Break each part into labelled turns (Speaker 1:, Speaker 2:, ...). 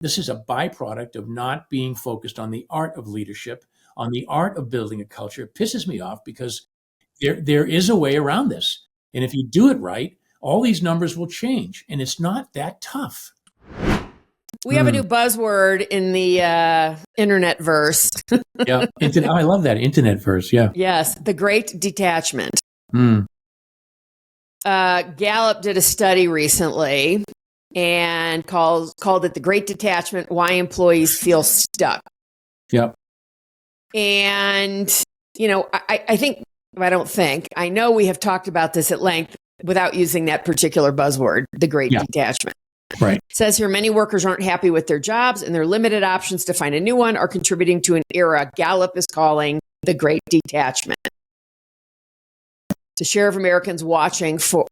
Speaker 1: this is a byproduct of not being focused on the art of leadership, on the art of building a culture. It pisses me off because there is a way around this. And if you do it right, all these numbers will change. And it's not that tough.
Speaker 2: We have a new buzzword in the internet verse.
Speaker 1: Yeah. I love that internet verse. Yeah.
Speaker 2: Yes. The Great Detachment.
Speaker 1: Mm.
Speaker 2: Gallup did a study recently and called it the Great Detachment, Why Employees Feel Stuck.
Speaker 1: Yep.
Speaker 2: And, I know we have talked about this at length without using that particular buzzword, the Great Detachment.
Speaker 1: Right.
Speaker 2: It says here, many workers aren't happy with their jobs and their limited options to find a new one are contributing to an era Gallup is calling the Great Detachment. The share of Americans watching for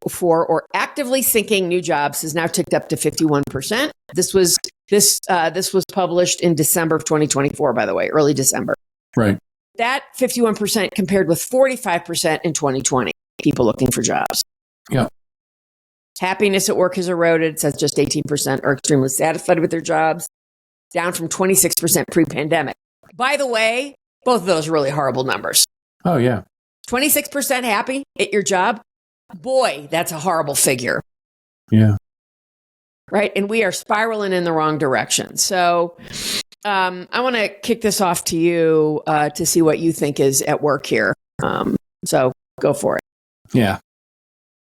Speaker 2: or actively seeking new jobs has now ticked up to 51%. This was published in December of 2024, by the way, early December.
Speaker 1: Right.
Speaker 2: That 51% compared with 45% in 2020, people looking for jobs.
Speaker 1: Yeah.
Speaker 2: Happiness at work has eroded. It says just 18% are extremely satisfied with their jobs, down from 26% pre-pandemic. By the way, both of those are really horrible numbers.
Speaker 1: Oh, yeah.
Speaker 2: 26% happy at your job. Boy, that's a horrible figure.
Speaker 1: Yeah.
Speaker 2: Right. And we are spiraling in the wrong direction. So I want to kick this off to you to see what you think is at work here. So go for it.
Speaker 1: Yeah.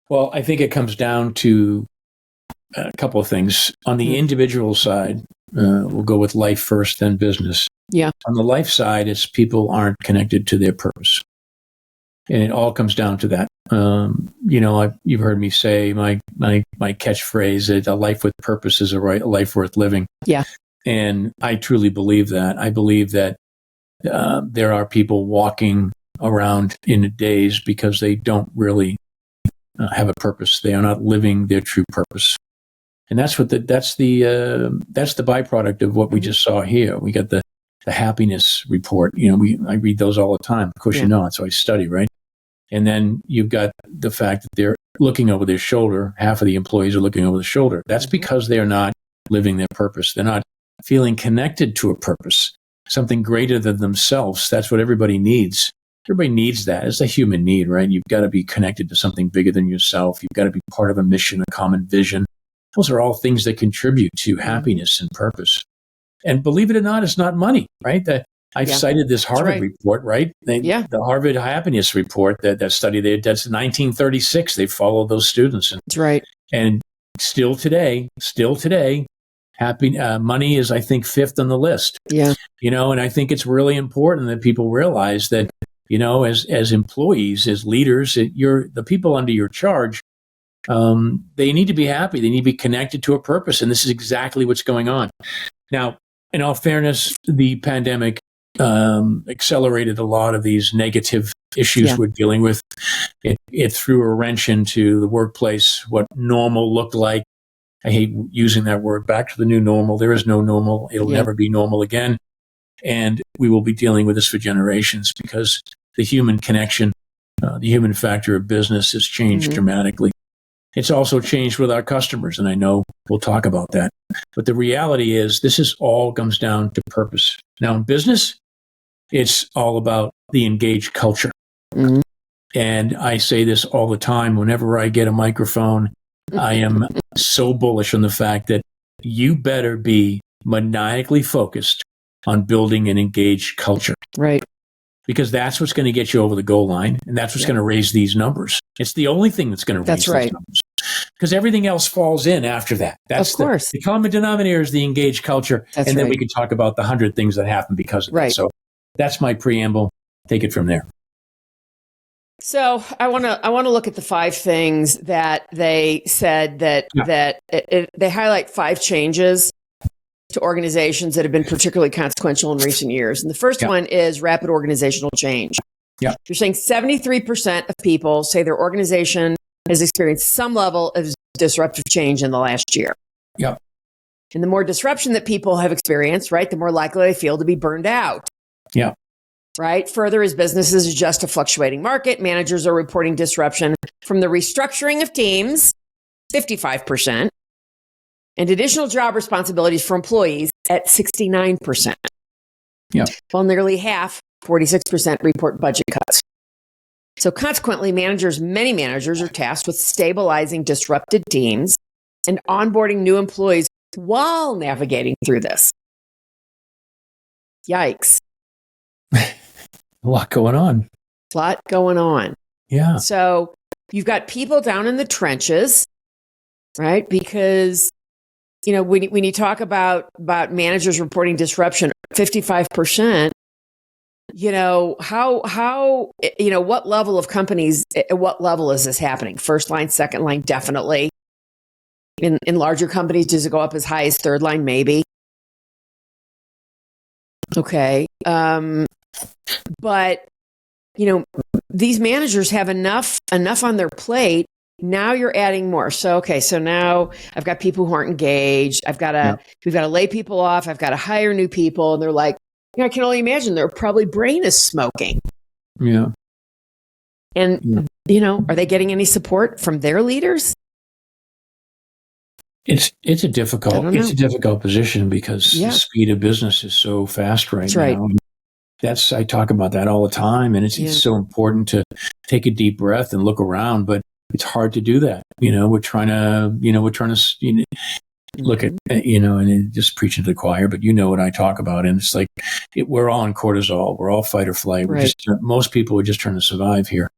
Speaker 1: Well, I think it comes down to a couple of things. On the individual side, we'll go with life first, then business.
Speaker 2: Yeah.
Speaker 1: On the life side, it's people aren't connected to their purpose. And it all comes down to that. You've heard me say my catchphrase that a life with purpose is a life worth living.
Speaker 2: Yeah.
Speaker 1: And I truly believe that. I believe that there are people walking around in a daze because they don't really have a purpose. They are not living their true purpose. And that's the byproduct of what we just saw here. We got the happiness report. I read those all the time. Of course, so I study, right? And then you've got the fact that they're looking over their shoulder. Half of the employees are looking over the shoulder. That's because they're not living their purpose. They're not feeling connected to a purpose, something greater than themselves. That's what everybody needs. Everybody needs that. It's a human need, right? You've got to be connected to something bigger than yourself. You've got to be part of a mission, a common vision. Those are all things that contribute to happiness and purpose. And believe it or not, it's not money, right? I've cited this Harvard report, right? The Harvard happiness report, that study, that's 1936. They followed those students.
Speaker 2: That's right.
Speaker 1: And still today, money is, I think, fifth on the list.
Speaker 2: Yeah.
Speaker 1: And I think it's really important that people realize that, as employees, as leaders, the people under your charge, they need to be happy. They need to be connected to a purpose. And this is exactly what's going on. Now, in all fairness, the pandemic accelerated a lot of these negative issues we're dealing with. It threw a wrench into the workplace, what normal looked like. I hate using that word, back to the new normal. There is no normal. It'll never be normal again. And we will be dealing with this for generations because the human connection, the human factor of business has changed dramatically. It's also changed with our customers, and I know we'll talk about that. But the reality is all comes down to purpose. Now, in business, it's all about the engaged culture. Mm-hmm. And I say this all the time. Whenever I get a microphone, I am so bullish on the fact that you better be maniacally focused on building an engaged culture.
Speaker 2: Right.
Speaker 1: Because that's what's going to get you over the goal line, and that's what's going to raise these numbers. It's the only thing that's going to raise these numbers. Because everything else falls in after that. That's
Speaker 2: of course.
Speaker 1: The common denominator is the engaged culture, and then we can talk about the 100 things that happen because of it. So that's my preamble. Take it from there.
Speaker 2: So I want to look at the 5 things that they said they highlight 5 changes to organizations that have been particularly consequential in recent years. And the first one is rapid organizational change. Yeah. You're saying 73% of people say their organization has experienced some level of disruptive change in the last year.
Speaker 1: Yeah.
Speaker 2: And the more disruption that people have experienced, right, the more likely they feel to be burned out.
Speaker 1: Yeah.
Speaker 2: Right. Further, as businesses adjust to fluctuating market, managers are reporting disruption from the restructuring of teams, 55%, and additional job responsibilities for employees at 69%.
Speaker 1: Yeah.
Speaker 2: While nearly half, 46%, report budget cuts. So consequently, many managers are tasked with stabilizing disrupted teams and onboarding new employees while navigating through this. Yikes.
Speaker 1: A lot going on.
Speaker 2: A lot going on.
Speaker 1: Yeah.
Speaker 2: So you've got people down in the trenches, right? Because, when you talk about managers reporting disruption, 55%, what level of companies, at what level is this happening? First line, second line, definitely. In larger companies, does it go up as high as third line? Maybe. Okay. But, these managers have enough on their plate. Now you're adding more. So now I've got people who aren't engaged. We've got to lay people off. I've got to hire new people. And they're like, I can only imagine their probably brain is smoking.
Speaker 1: Yeah.
Speaker 2: And, are they getting any support from their leaders?
Speaker 1: It's a difficult position because the speed of business is so fast right now.
Speaker 2: Right.
Speaker 1: I talk about that all the time, and it's so important to take a deep breath and look around, but it's hard to do that. We're trying to look at, and just preaching to the choir, but what I talk about. And it's like, we're all in cortisol. We're all fight or flight.
Speaker 2: Right.
Speaker 1: Most people are just trying to survive here.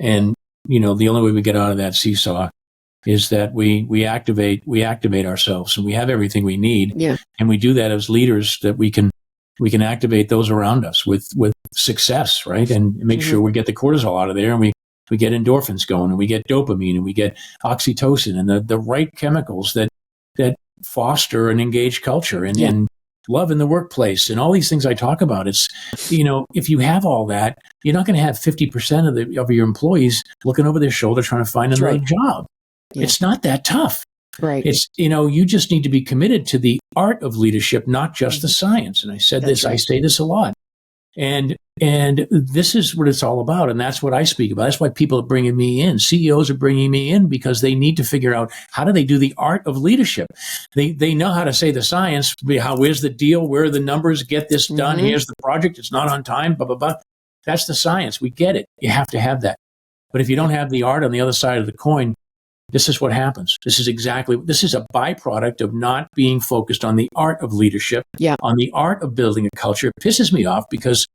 Speaker 1: And, the only way we get out of that seesaw is that we activate ourselves, and we have everything we need.
Speaker 2: Yeah.
Speaker 1: And we do that as leaders, that we can activate those around us with success, right? And make sure we get the cortisol out of there, and we get endorphins going, and we get dopamine, and we get oxytocin, and the right chemicals that foster an engaged culture and love in the workplace, and all these things I talk about. It's, if you have all that, you're not going to have 50% of your employees looking over their shoulder trying to find another job. Yeah. It's not that tough.
Speaker 2: Right.
Speaker 1: It's, you just need to be committed to the art of leadership, not just the science. And I say this a lot. And this is what it's all about. And that's what I speak about. That's why people are bringing me in. CEOs are bringing me in, because they need to figure out, how do they do the art of leadership? They know how to say the science. Where's the deal? Where are the numbers? Get this done. Here's the project. It's not on time, blah, blah, blah. That's the science. We get it. You have to have that. But if you don't have the art on the other side of the coin, this is what happens. This is a byproduct of not being focused on the art of leadership, on the art of building a culture. It pisses me off, because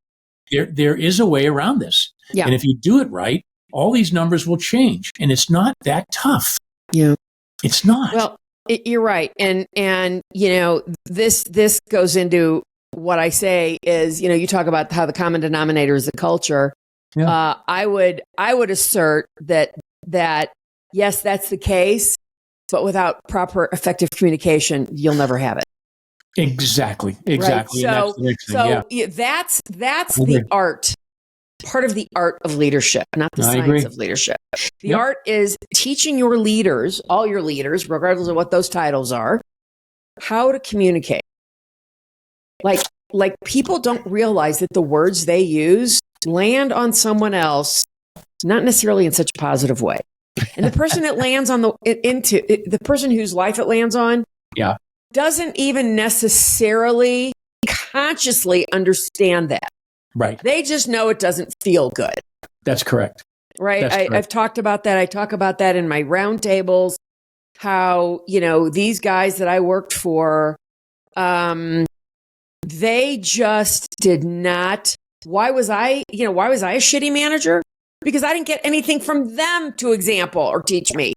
Speaker 1: there is a way around this. Yeah. And if you do it right, all these numbers will change. And it's not that tough.
Speaker 2: Yeah.
Speaker 1: It's not.
Speaker 2: Well, you're right. And this goes into what I say is, you talk about how the common denominator is the culture. Yeah. I would assert that yes, that's the case, but without proper effective communication, you'll never have it.
Speaker 1: Exactly.
Speaker 2: Right? So that's the art, part of the art of leadership, not the science of leadership. The art is teaching your leaders, all your leaders, regardless of what those titles are, how to communicate. Like people don't realize that the words they use land on someone else, not necessarily in such a positive way. And the person it lands on the person whose life it lands on, doesn't even necessarily consciously understand that.
Speaker 1: Right.
Speaker 2: They just know it doesn't feel good.
Speaker 1: That's correct.
Speaker 2: Right. I've talked about that. I talk about that in my roundtables. How these guys that I worked for, they just did not. Why was I a shitty manager? Because I didn't get anything from them to example or teach me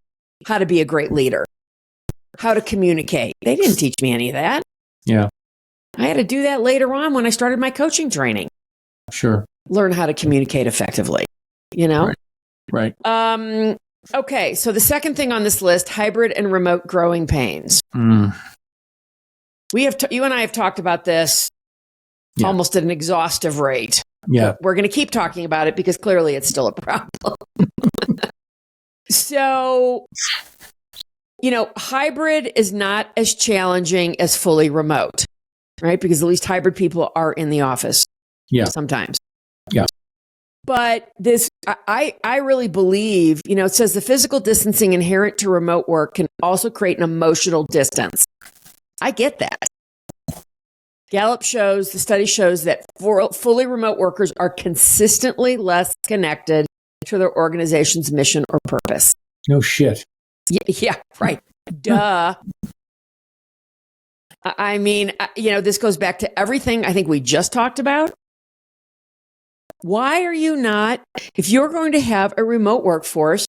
Speaker 2: how to be a great leader, how to communicate. They didn't teach me any of that.
Speaker 1: Yeah.
Speaker 2: I had to do that later on when I started my coaching training.
Speaker 1: Sure.
Speaker 2: Learn how to communicate effectively,
Speaker 1: Right.
Speaker 2: Okay. So the second thing on this list, hybrid and remote growing pains.
Speaker 1: Mm.
Speaker 2: You and I have talked about this almost at an exhaustive rate.
Speaker 1: Yeah.
Speaker 2: We're going to keep talking about it because clearly it's still a problem. So, hybrid is not as challenging as fully remote, right? Because at least hybrid people are in the office sometimes.
Speaker 1: Yeah.
Speaker 2: But this, I really believe, it says the physical distancing inherent to remote work can also create an emotional distance. I get that. The study shows that fully remote workers are consistently less connected to their organization's mission or purpose.
Speaker 1: No shit.
Speaker 2: Yeah, right. Duh. I mean, this goes back to everything I think we just talked about. Why are you not, if you're going to have a remote workforce,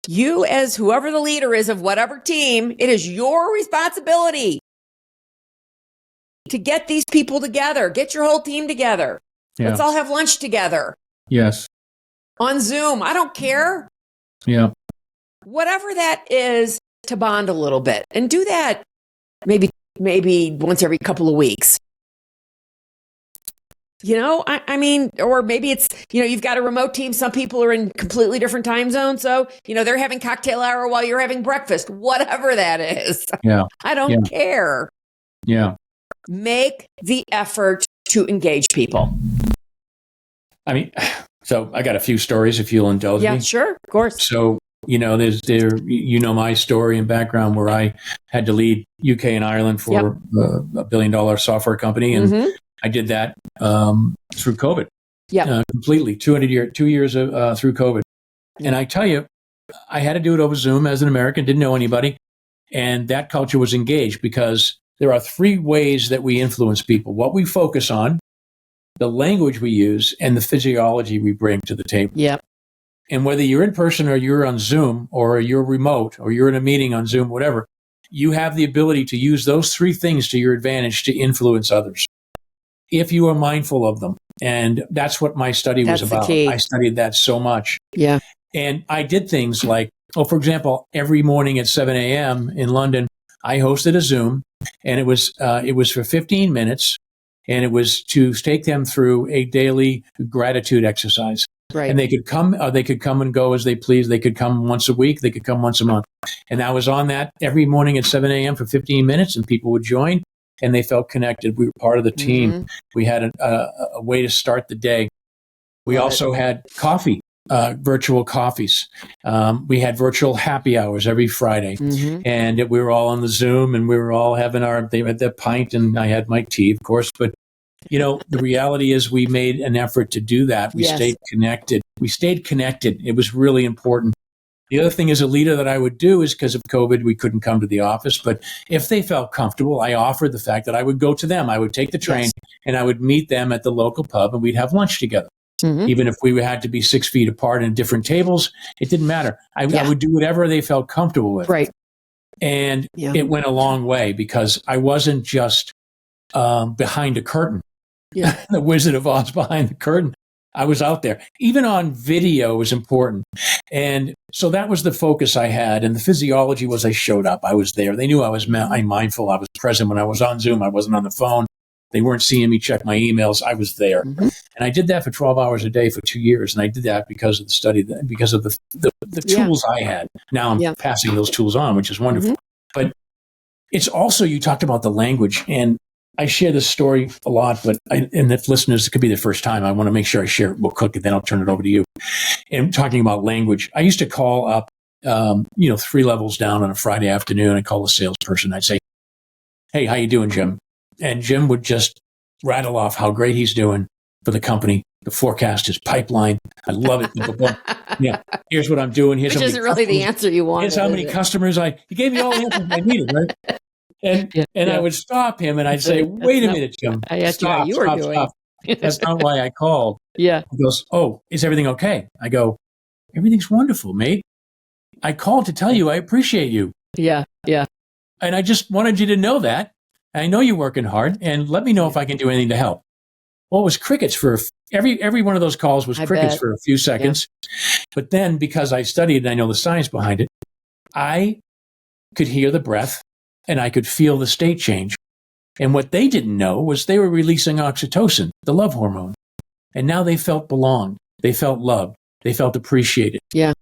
Speaker 2: you as whoever the leader is of whatever team, it is your responsibility to get these people together, get your whole team together. Yeah. Let's all have lunch together.
Speaker 1: Yes.
Speaker 2: On Zoom. I don't care.
Speaker 1: Yeah.
Speaker 2: Whatever that is, to bond a little bit, and do that maybe once every couple of weeks. I mean, or maybe it's, you've got a remote team. Some people are in completely different time zones. So, they're having cocktail hour while you're having breakfast, whatever that is.
Speaker 1: Yeah.
Speaker 2: I don't care.
Speaker 1: Yeah.
Speaker 2: Make the effort to engage people.
Speaker 1: I mean, so I got a few stories if you'll indulge me.
Speaker 2: Yeah, sure. Of course.
Speaker 1: So, there's my story and background where I had to lead UK and Ireland for a $1 billion software company. And I did that through COVID. Yeah. Completely. 2 years through COVID. And I tell you, I had to do it over Zoom as an American, didn't know anybody. And that culture was engaged because there are 3 ways that we influence people: what we focus on, the language we use, and the physiology we bring to the table.
Speaker 2: Yeah.
Speaker 1: And whether you're in person or you're on Zoom or you're remote or you're in a meeting on Zoom, whatever, you have the ability to use those 3 things to your advantage to influence others, if you are mindful of them. And that's what my study was about. I studied that so much.
Speaker 2: Yeah.
Speaker 1: And I did things like, for example, every morning at 7 a.m. in London, I hosted a Zoom, and it was for 15 minutes, and it was to take them through a daily gratitude exercise. Right. And they could come and go as they please. They could come once a week. They could come once a month. And I was on that every morning at 7 a.m. for 15 minutes, and people would join, and they felt connected. We were part of the team. Mm-hmm. We had a way to start the day. We also had coffee, virtual coffees. We had virtual happy hours every Friday. Mm-hmm. And we were all on the Zoom, and we were all having they had their pint, and I had my tea, of course. But, the reality is we made an effort to do that. We stayed connected. It was really important. The other thing as a leader that I would do is, because of COVID, we couldn't come to the office. But if they felt comfortable, I offered the fact that I would go to them. I would take the train and I would meet them at the local pub, and we'd have lunch together. Mm-hmm. Even if we had to be 6 feet apart in different tables, it didn't matter. I would do whatever they felt comfortable with.
Speaker 2: Right.
Speaker 1: And it went a long way, because I wasn't just behind a curtain. Yeah. The Wizard of Oz behind the curtain. I was out there. Even on video was important. And so that was the focus I had. And the physiology was I showed up. I was there. They knew I was mindful. I was present when I was on Zoom. I wasn't on the phone. They weren't seeing me check my emails. I was there. Mm-hmm. And I did that for 12 hours a day for 2 years. And I did that because of the study, because of the tools I had. Now I'm passing those tools on, which is wonderful. Mm-hmm. But it's also, you talked about the language. And I share this story a lot, and if listeners, it could be the first time, I want to make sure I share it real quick, and then I'll turn it over to you. And talking about language, I used to call up, 3 levels down on a Friday afternoon. I call a salesperson. I'd say, "Hey, how you doing, Jim?" And Jim would just rattle off how great he's doing for the company, the forecast, his pipeline. I love it. Yeah, here's what I'm doing. Which
Speaker 2: isn't really the answer you want.
Speaker 1: Here's how many customers he gave me all the answers I needed, right? And I would stop him and I'd say, "Wait a minute, Jim.
Speaker 2: I asked you how you were doing.
Speaker 1: Stop. That's not why I called."
Speaker 2: Yeah.
Speaker 1: He goes, "Oh, is everything okay?" I go, "Everything's wonderful, mate. I called to tell you I appreciate you."
Speaker 2: Yeah. Yeah.
Speaker 1: And I just wanted you to know that. I know you're working hard, and let me know if I can do anything to help. Well, it was crickets for every one of those calls was crickets for a few seconds. Yeah. But then, because I studied and I know the science behind it, I could hear the breath. And I could feel the state change. And what they didn't know was they were releasing oxytocin, the love hormone. And now they felt belonged. They felt loved. They felt appreciated.
Speaker 2: Yeah.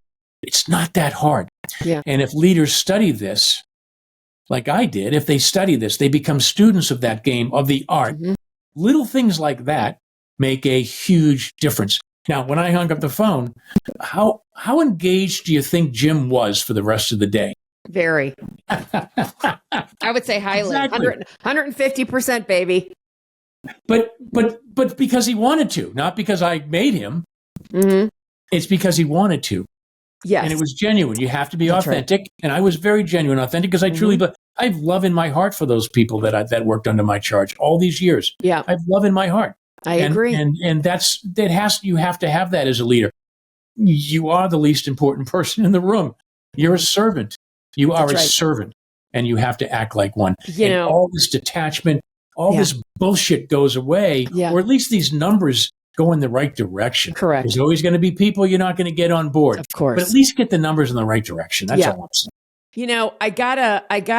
Speaker 1: It's not that hard.
Speaker 2: Yeah.
Speaker 1: And if leaders study this, like I did, if they study this, they become students of that game, of the art. Mm-hmm. Little things like that make a huge difference. Now, when I hung up the phone, how engaged do you think Jim was for the rest of the day?
Speaker 2: Very. I would say highly.
Speaker 1: Exactly.
Speaker 2: 150%, baby.
Speaker 1: But because he wanted to, not because I made him.
Speaker 2: Mm-hmm.
Speaker 1: It's because he wanted to.
Speaker 2: Yes.
Speaker 1: And it was genuine. You have to be
Speaker 2: That's
Speaker 1: authentic. Right. And I was very genuine, authentic, because I truly, but I have love in my heart for those people that worked under my charge all these years.
Speaker 2: Yeah.
Speaker 1: I have love in my heart.
Speaker 2: I agree.
Speaker 1: And you have to have that as a leader. You are the least important person in the room. You're a servant. You are a servant, and you have to act like one.
Speaker 2: You know,
Speaker 1: all this detachment, all this bullshit goes away, or at least these numbers go in the right direction.
Speaker 2: Correct.
Speaker 1: There's always going to be people you're not going to get on board.
Speaker 2: Of course.
Speaker 1: But at least get the numbers in the right direction. That's all I'm saying.
Speaker 2: You know, I got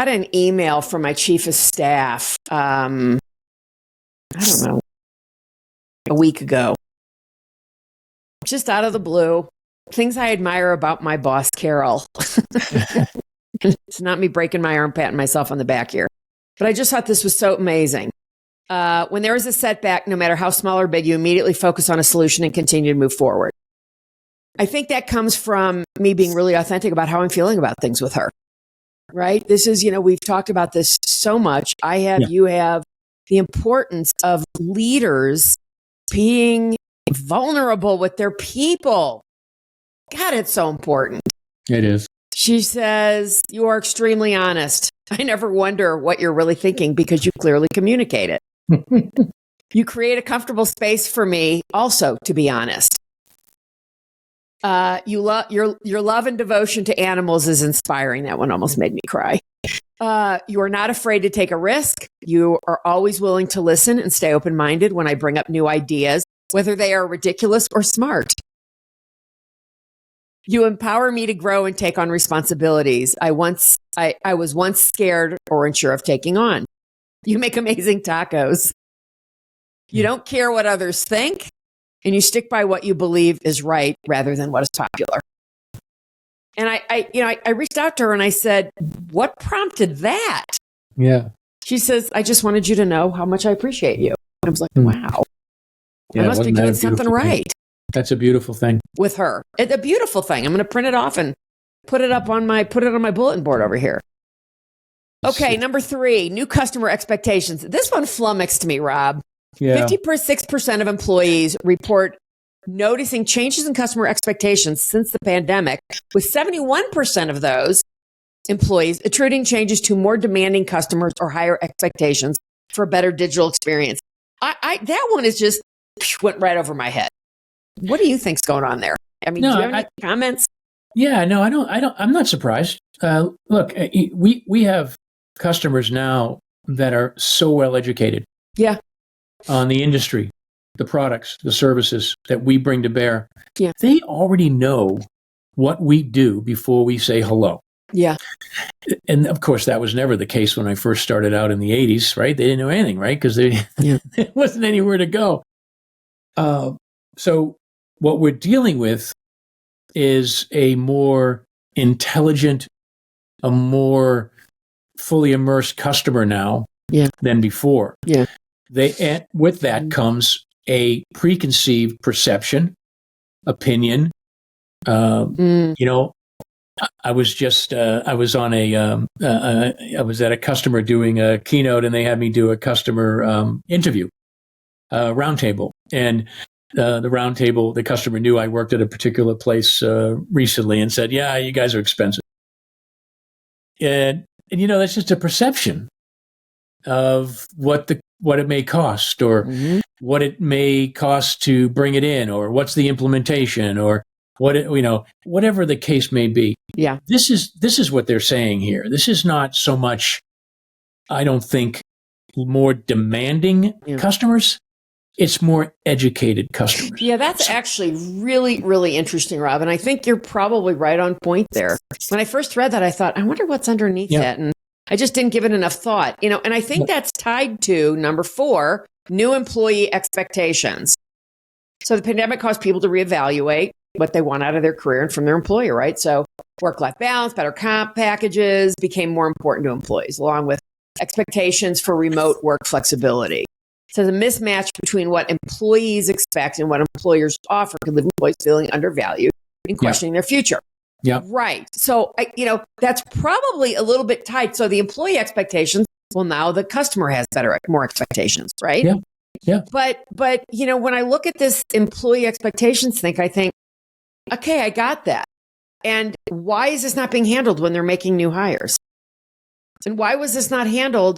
Speaker 2: an email from my chief of staff, I don't know, a week ago. Just out of the blue. Things I admire about my boss, Carol. It's not me breaking my arm, patting myself on the back here. But I just thought this was so amazing. When there is a setback, no matter how small or big, you immediately focus on a solution and continue to move forward. I think that comes from me being really authentic about how I'm feeling about things with her, right? This is, we've talked about this so much. You have the importance of leaders being vulnerable with their people. God, it's so important.
Speaker 1: It is.
Speaker 2: She says, you are extremely honest. I never wonder what you're really thinking because you clearly communicate it. You create a comfortable space for me also to be honest. Your love and devotion to animals is inspiring. That one almost made me cry. You are not afraid to take a risk. You are always willing to listen and stay open-minded when I bring up new ideas, whether they are ridiculous or smart. You empower me to grow and take on responsibilities I was once scared or unsure of taking on. You make amazing tacos. You don't care what others think, and you stick by what you believe is right rather than what is popular. And I reached out to her and I said, what prompted that?
Speaker 1: Yeah.
Speaker 2: She says, I just wanted you to know how much I appreciate you. I was like, wow. I must be doing something right.
Speaker 1: That's a beautiful thing.
Speaker 2: With her. It's a beautiful thing. I'm going to print it off and put it on my bulletin board over here. Okay, number 3, new customer expectations. This one flummoxed me, Rob. Yeah. 56% of employees report noticing changes in customer expectations since the pandemic, with 71% of those employees attributing changes to more demanding customers or higher expectations for a better digital experience. That one is just went right over my head. What do you think's going on there? I mean, do you have any comments?
Speaker 1: Yeah, no, I don't. I'm not surprised. Look, we have customers now that are so well educated.
Speaker 2: Yeah.
Speaker 1: On the industry, the products, the services that we bring to bear.
Speaker 2: Yeah.
Speaker 1: They already know what we do before we say hello.
Speaker 2: Yeah.
Speaker 1: And of course, that was never the case when I first started out in the 80s, right? They didn't know anything, right? Because there wasn't anywhere to go. So what we're dealing with is a more intelligent, a more fully immersed customer now than before.
Speaker 2: Yeah.
Speaker 1: With that comes a preconceived perception, opinion. I was just I was on I was at a customer doing a keynote, and they had me do a customer interview, roundtable, and the roundtable, the customer knew I worked at a particular place recently, and said, "Yeah, you guys are expensive," and that's just a perception of what it may cost, or what it may cost to bring it in, or what's the implementation, or whatever the case may be.
Speaker 2: Yeah.
Speaker 1: This is what they're saying here. This is not so much, I don't think, more demanding customers. It's more educated customers.
Speaker 2: Yeah, that's actually really, really interesting, Rob. And I think you're probably right on point there. When I first read that, I thought, I wonder what's underneath that. And I just didn't give it enough thought, and I think that's tied to number 4, new employee expectations. So the pandemic caused people to reevaluate what they want out of their career and from their employer, right? So work-life balance, better comp packages became more important to employees, along with expectations for remote work flexibility. So the mismatch between what employees expect and what employers offer could leave employees feeling undervalued and questioning their future.
Speaker 1: Yeah.
Speaker 2: Right. So, that's probably a little bit tight. So the employee expectations, well, now the customer has more expectations, right?
Speaker 1: Yeah. Yeah.
Speaker 2: But, when I look at this employee expectations thing, I think, okay, I got that. And why is this not being handled when they're making new hires? And why was this not handled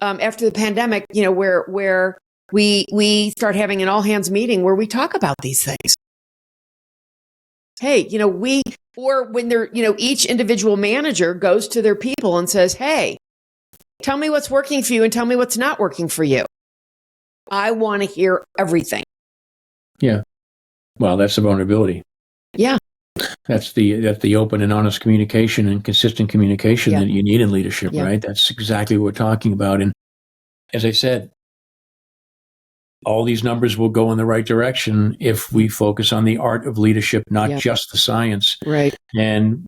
Speaker 2: after the pandemic, where we start having an all hands meeting where we talk about these things? Hey, or when they're, each individual manager goes to their people and says, hey, tell me what's working for you and tell me what's not working for you. I want to hear everything.
Speaker 1: Yeah. Well, that's the vulnerability.
Speaker 2: Yeah.
Speaker 1: That's the open and honest communication and consistent communication that you need in leadership, right? That's exactly what we're talking about. And as I said, all these numbers will go in the right direction if we focus on the art of leadership, not just the science.
Speaker 2: Right.
Speaker 1: And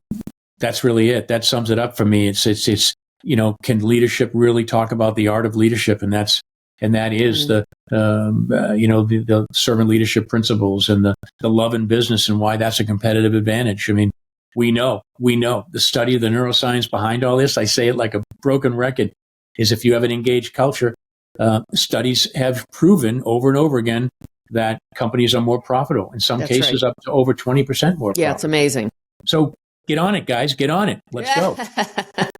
Speaker 1: that's really it. That sums it up for me. It's can leadership really talk about the art of leadership? And that is the servant leadership principles and the love in business and why that's a competitive advantage. I mean, we know the study of the neuroscience behind all this. I say it like a broken record is if you have an engaged culture, studies have proven over and over again that companies are more profitable. In some cases, up to over 20% more profitable.
Speaker 2: Yeah, it's amazing.
Speaker 1: So get on it, guys. Get on it. Let's go.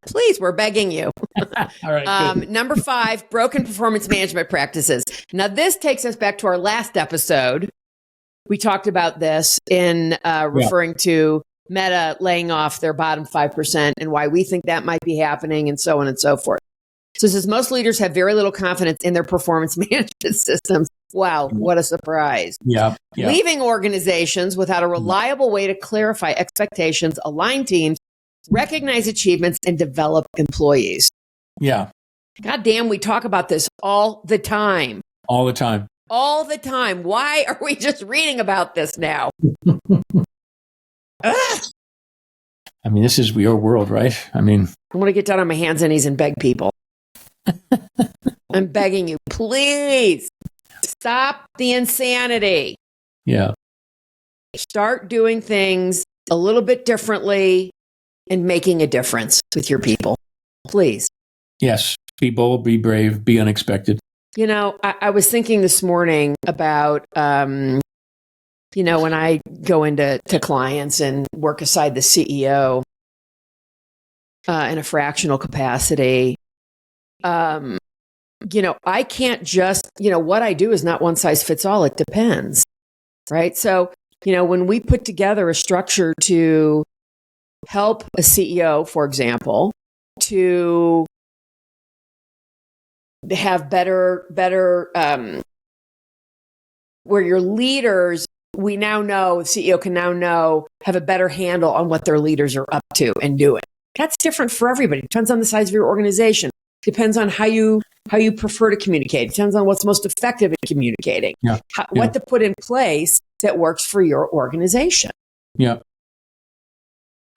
Speaker 2: Please, we're begging you.
Speaker 1: All right.
Speaker 2: Number 5, broken performance management practices. Now, this takes us back to our last episode. We talked about this in referring to Meta laying off their bottom 5% and why we think that might be happening and so on and so forth. So it says most leaders have very little confidence in their performance management systems. Wow, what a surprise.
Speaker 1: Yeah.
Speaker 2: Leaving organizations without a reliable way to clarify expectations, align teams, recognize achievements, and develop employees.
Speaker 1: Yeah.
Speaker 2: God damn, we talk about this all the time.
Speaker 1: All the time.
Speaker 2: All the time. Why are we just reading about this now?
Speaker 1: I mean, this is your world, right? I mean,
Speaker 2: I want to get down on my hands and knees and beg people. I'm begging you, please stop the insanity.
Speaker 1: Yeah.
Speaker 2: Start doing things a little bit differently and making a difference with your people. Please.
Speaker 1: Yes. Be bold, be brave, be unexpected.
Speaker 2: I was thinking this morning about, when I go into clients and work aside the CEO in a fractional capacity, I can't just, what I do is not one size fits all. It depends. Right. So, when we put together a structure to help a CEO, for example, to have better, where your leaders, we now know, the CEO can now know, have a better handle on what their leaders are up to and doing. That's different for everybody. It depends on the size of your organization. Depends on how you prefer to communicate. It depends on what's most effective in communicating. What to put in place that works for your organization.
Speaker 1: Yeah.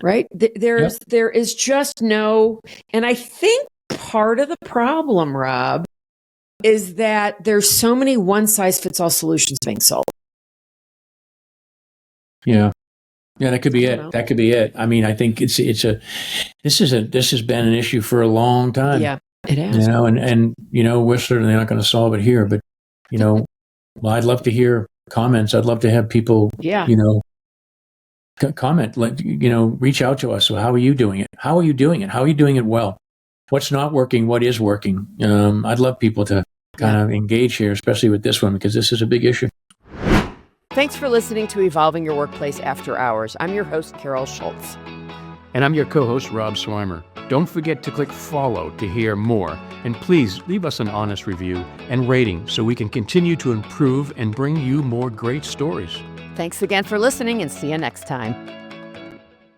Speaker 2: Right? There is just no, and I think part of the problem, Rob, is that there's so many one-size-fits-all solutions being sold.
Speaker 1: Yeah. Yeah, that could be it. That could be it. I mean, I think this has been an issue for a long time.
Speaker 2: Yeah, it has.
Speaker 1: And we're certainly not going to solve it here, but well, I'd love to hear comments. I'd love to have people, comment, reach out to us. So how are you doing it? How are you doing it? How are you doing it well? What's not working? What is working? I'd love people to kind of engage here, especially with this one, because this is a big issue.
Speaker 2: Thanks for listening to Evolving Your Workplace After Hours. I'm your host, Carol Schultz.
Speaker 3: And I'm your co-host, Rob Swymer. Don't forget to click follow to hear more. And please leave us an honest review and rating so we can continue to improve and bring you more great stories.
Speaker 2: Thanks again for listening and see you next time.